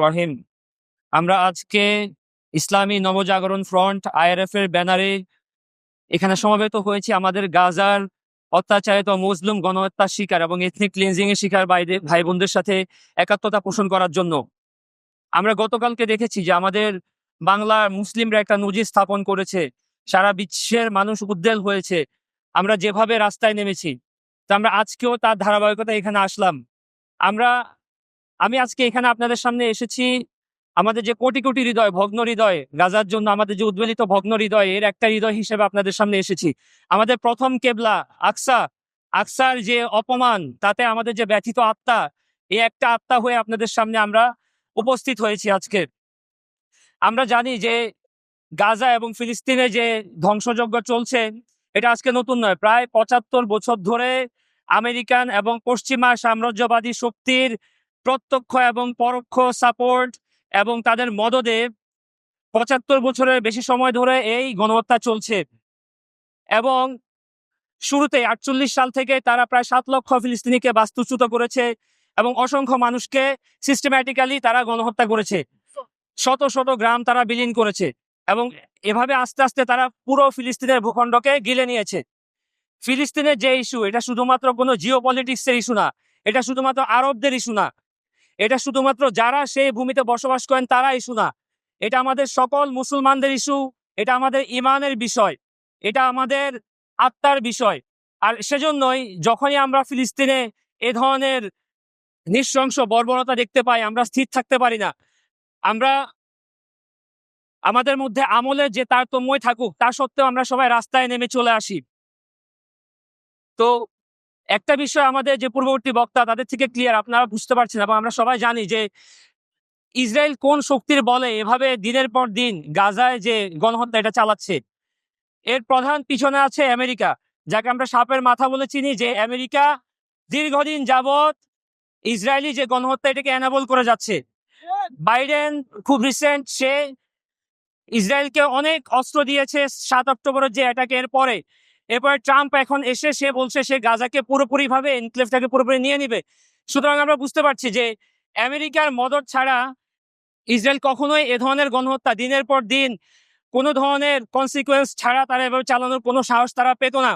রহিম। আমরা আজকে ইসলামী নবজাগরণ front IRF এর ব্যানারে এখানে সমবেত হয়েছি আমাদের গাজার অত্যাচারিত মুসলিম গণহত্যার শিকার এবং এথনিক ক্লিনজিং এর শিকার ভাই বোনদের সাথে একাত্মতা পোষণ করার জন্য। আমরা গতকালকে দেখেছি যে আমাদের বাংলার মুসলিমরা একটা নজির স্থাপন করেছে, সারা বিশ্বের মানুষ উদ্বেল হয়েছে আমরা যেভাবে রাস্তায় নেমেছি। তো আমরা আজকেও তার ধারাবাহিকতা এখানে আসলাম। আমি আজকে এখানে আপনাদের সামনে এসেছি আমাদের যে কোটি কোটি হৃদয়, ভগ্ন হৃদয়, গাজার জন্য আমাদের যে উদ্বেলিত ভগ্ন হৃদয়, এর একটা হৃদয় হিসেবে আপনাদের সামনে এসেছি। আমাদের প্রথম কেবলা আকসার যে অপমান, তাতে আমাদের যে ব্যথিত আত্মা, এই একটা আত্মা হয়ে আপনাদের সামনে আমরা উপস্থিত হয়েছি আজকে। আমরা জানি যে গাজা এবং ফিলিস্তিনে যে ধ্বংসযজ্ঞ চলছে, এটা আজকে নতুন নয়। প্রায় ৭৫ বছর ধরে আমেরিকান এবং পশ্চিমা সাম্রাজ্যবাদী শক্তির প্রত্যক্ষ এবং পরোক্ষ সাপোর্ট এবং তাদের মদদে ৭৫ বছরের বেশি সময় ধরে এই গণহত্যা চলছে। এবং শুরুতে ৪৮ সাল থেকে তারা প্রায় ৭ লক্ষ ফিলিস্তিনিকে বাস্তুচ্যুত করেছে এবং অসংখ্য মানুষকে সিস্টেম্যাটিক্যালি তারা গণহত্যা করেছে। শত শত গ্রাম তারা বিলীন করেছে এবং এভাবে আস্তে আস্তে তারা পুরো ফিলিস্তিনের ভূখণ্ডকে গিলে নিয়েছে। ফিলিস্তিনের যে ইস্যু, এটা শুধুমাত্র কোনো জিও পলিটিক্সের ইস্যু না, এটা শুধুমাত্র আরবদের ইস্যু না, এটা শুধুমাত্র যারা সেই ভূমিতে বসবাস করেন তারা ইস্যু না, এটা আমাদের সকল মুসলমানদের ইস্যু, এটা আমাদের ইমানের বিষয়, এটা আমাদের আত্মার বিষয়। আর সেজন্যই যখনই আমরা ফিলিস্তিনে এ ধরনের নৃশংস বর্বরতা দেখতে পাই, আমরা স্থির থাকতে পারি না। আমরা আমাদের মধ্যে আমলের যে তারতম্যই থাকুক, তা সত্ত্বেও আমরা সবাই রাস্তায় নেমে চলে আসি। তো একটা বিষয় আমাদের যে পূর্ববর্তী বক্তা তাদের থেকে ক্লিয়ার আপনারা বুঝতে পারছেন, এবং আমরা সবাই জানি যে ইসরায়েল কোন শক্তির বলে এভাবে দিনের পর দিন গাজায় যে গণহত্যা এটা চালাচ্ছে। এর প্রধান পিছনে আছে আমেরিকা, যাকে আমরা সাপের মাথা বলে চিনি। যে আমেরিকা দীর্ঘদিন যাবৎ ইসরায়েলি যে গণহত্যা এটাকে এনাবল করে যাচ্ছে। বাইডেন খুব রিসেন্ট সে ইসরায়েলকে অনেক অস্ত্র দিয়েছে ৭ অক্টোবরের যে অ্যাটাকের পরে। এরপরে ট্রাম্প এখন এসে সে বলছে সে গাজাকে পুরোপুরিভাবে এনক্লেভটাকে পুরোপুরি নিয়ে নিবে। সুতরাং আমরা বুঝতে পারছি যে আমেরিকার মদদ ছাড়া ইসরায়েল কখনোই এ ধরনের গণহত্যা দিনের পর দিন কোনো ধরনের কনসিকুয়েন্স ছাড়া তারা এভাবে চালানোর কোনো সাহস তারা পেত না।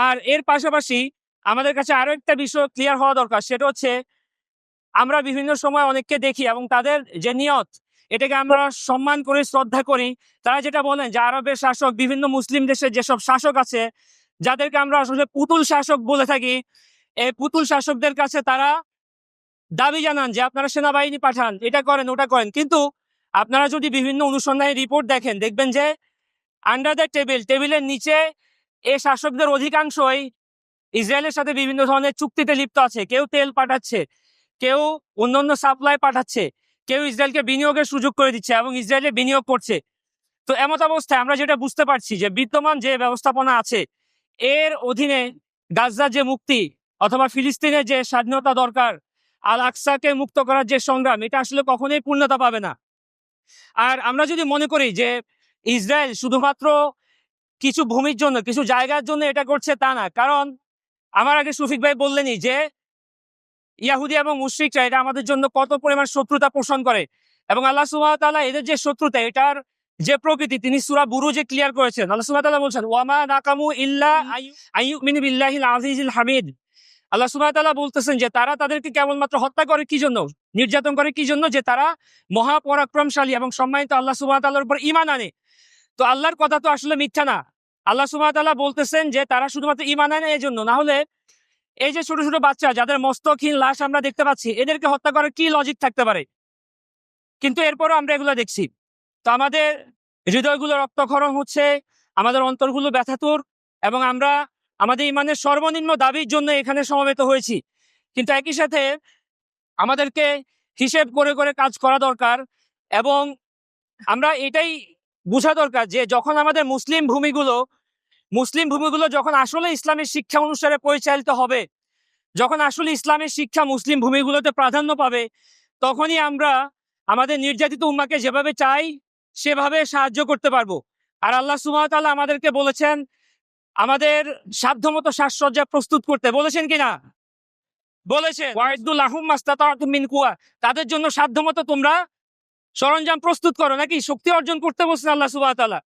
আর এর পাশাপাশি আমাদের কাছে আরো একটা বিষয় ক্লিয়ার হওয়া দরকার, সেটা হচ্ছে আমরা বিভিন্ন সময় অনেককে দেখি এবং তাদের যে নিয়ত, এটাকে আমরা সম্মান করি, শ্রদ্ধা করি। তারা যেটা বলেন যে আরবের শাসক, বিভিন্ন মুসলিম দেশের যেসব শাসক আছে, যাদেরকে আমরা আসলে পুতুল শাসক বলে থাকি, এই পুতুল শাসকদের কাছে তারা দাবি জানান যে আপনারা সেনাবাহিনী পাঠান, এটা করেন, ওটা করেন। কিন্তু আপনারা যদি বিভিন্ন অনুসন্ধানী রিপোর্ট দেখেন, দেখবেন যে আন্ডার দ্য টেবিলের নিচে এই শাসকদের অধিকাংশই ইসরায়েলের সাথে বিভিন্ন ধরনের চুক্তিতে লিপ্ত আছে। কেউ তেল পাঠাচ্ছে, কেউ অন্যান্য সাপ্লাই পাঠাচ্ছে, কেউ ইসরায়েলকে বিনিয়োগের সুযোগ করে দিচ্ছে এবং ইসরায়েলে বিনিয়োগ করছে। তো এমত অবস্থায় আমরা যেটা বুঝতে পারছি যে বিদ্যমান যে ব্যবস্থাপনা আছে, এর অধীনে গাজার যে মুক্তি অথবা ফিলিস্তিনের যে স্বাধীনতা দরকার, আল আকসাকে মুক্ত করার যে সংগ্রাম, এটা আসলে কখনোই পূর্ণতা পাবে না। আর আমরা যদি মনে করি যে ইসরায়েল শুধুমাত্র কিছু ভূমির জন্য, কিছু জায়গার জন্য এটা করছে, তা না। কারণ আমার আগে শফিক ভাই বললেনই যে ইয়াহুদি এবং মুশরিকরা এটা আমাদের জন্য কত পরিমাণ শত্রুতা পোষণ করে, এবং আল্লাহ সুবহানাহু ওয়া তাআলা এদের যে শত্রুতা, এটার যে প্রকৃতি তিনি সূরা বুরুজে ক্লিয়ার করেছেন। আল্লাহ সুবহানাহু ওয়া তাআলা বলছেন ওয়ামা নাকামু ইল্লা আইয়ুমিনু বিল্লাহিল আজিজিল হামিদ। আল্লাহ সুবহানাহু ওয়া তাআলা বলতেছেন যে তারা তাদেরকে কেবলমাত্র হত্যা করে কি জন্য, নির্যাতন করে কি জন্য, যে তারা মহাপরাক্রমশালী এবং সম্মানিত আল্লাহ সুবহানাহু ওয়া তাআলার উপর ঈমান আনে। তো আল্লাহর কথা তো আসলে মিথ্যা না। আল্লাহ সুবহানাহু ওয়া তাআলা বলতেছেন যে তারা শুধুমাত্র ঈমান আনে এই জন্য, না হলে এই যে ছোট ছোট বাচ্চা যাদের মস্তকহীন লাশ আমরা দেখতে পাচ্ছি, এদেরকে হত্যা করার কি লজিক থাকতে পারে? কিন্তু এরপরও আমরা এগুলো দেখছি। তো আমাদের হৃদয়গুলো রক্তক্ষরণ হচ্ছে, আমাদের অন্তরগুলো ব্যথাতুর, এবং আমরা আমাদের ইমানের সর্বনিম্ন দাবির জন্য এখানে সমবেত হয়েছি। কিন্তু একই সাথে আমাদেরকে হিসেব করে করে কাজ করা দরকার, এবং আমরা এটাই বোঝা দরকার যে যখন আমাদের মুসলিম ভূমিগুলো যখন আসলে ইসলামের শিক্ষা অনুসারে পরিচালিত হবে, যখন আসলে ইসলামের শিক্ষা মুসলিম ভূমিগুলোতে প্রাধান্য পাবে, তখনই আমরা আমাদের নির্যাতিত উম্মাকে যেভাবে চাই সেভাবে সাহায্য করতে পারবো। আর আল্লাহ সুবহানাহু ওয়া তাআলা আমাদেরকে বলেছেন আমাদের সাধ্যমতো সাজসজ্জা প্রস্তুত করতে, বলেছেন কিনা? বলেছে ওয়াইদুল লাহুম মাস্তাতাতুম মিন কুওয়া, তাদের জন্য সাধ্যমতো তোমরা সরঞ্জাম প্রস্তুত করো, নাকি শক্তি অর্জন করতে বলছেন আল্লাহ সুবহানাহু ওয়া তাআলা।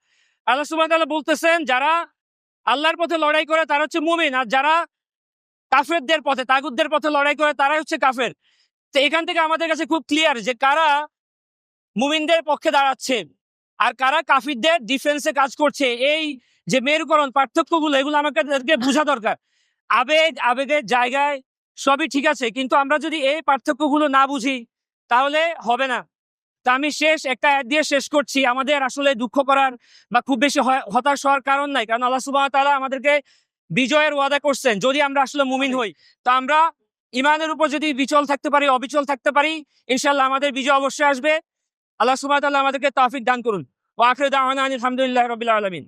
আল্লাহ সুবহানাহু ওয়া তাআলা বলতেছেন যারা আল্লাহর পথে লড়াই করে তারা হচ্ছে মুমিন, আর যারা কাফেরদের পথে তাগুতদের পথে লড়াই করে তারাই হচ্ছে কাফের। তো এখান থেকে আমাদের কাছে খুব ক্লিয়ার যে কারা মুমিনদের পক্ষে দাঁড়াচ্ছে আর কারা কাফিরদের ডিফেন্সে কাজ করছে। এই যে মেরুকরণ পার্থক্যগুলো, এগুলো আমাদেরকে বোঝা দরকার। আবেগের জায়গায় সবই ঠিক আছে, কিন্তু আমরা যদি এই পার্থক্যগুলো না বুঝি তাহলে হবে না। তা আমি একটা অ্যাড দিয়ে শেষ করছি। আমাদের আসলে দুঃখ করার বা খুব বেশি হতাশ হওয়ার কারণ নাই, কারণ আল্লাহ সুবহানাহু ওয়া তাআলা আমাদেরকে বিজয়ের ওয়াদা করছেন যদি আমরা আসলে মুমিন হই। তা আমরা ইমানের উপর যদি বিচল থাকতে পারি, অবিচল থাকতে পারি, ইনশাআল্লাহ আমাদের বিজয় অবশ্যই আসবে। আল্লাহ সুবহানাহু ওয়া তাআলা আমাদেরকে তৌফিক দান করুন। ওয়া আখিরু দাওয়ানা আনিল হামদুলিল্লাহি রাব্বিল আলামিন।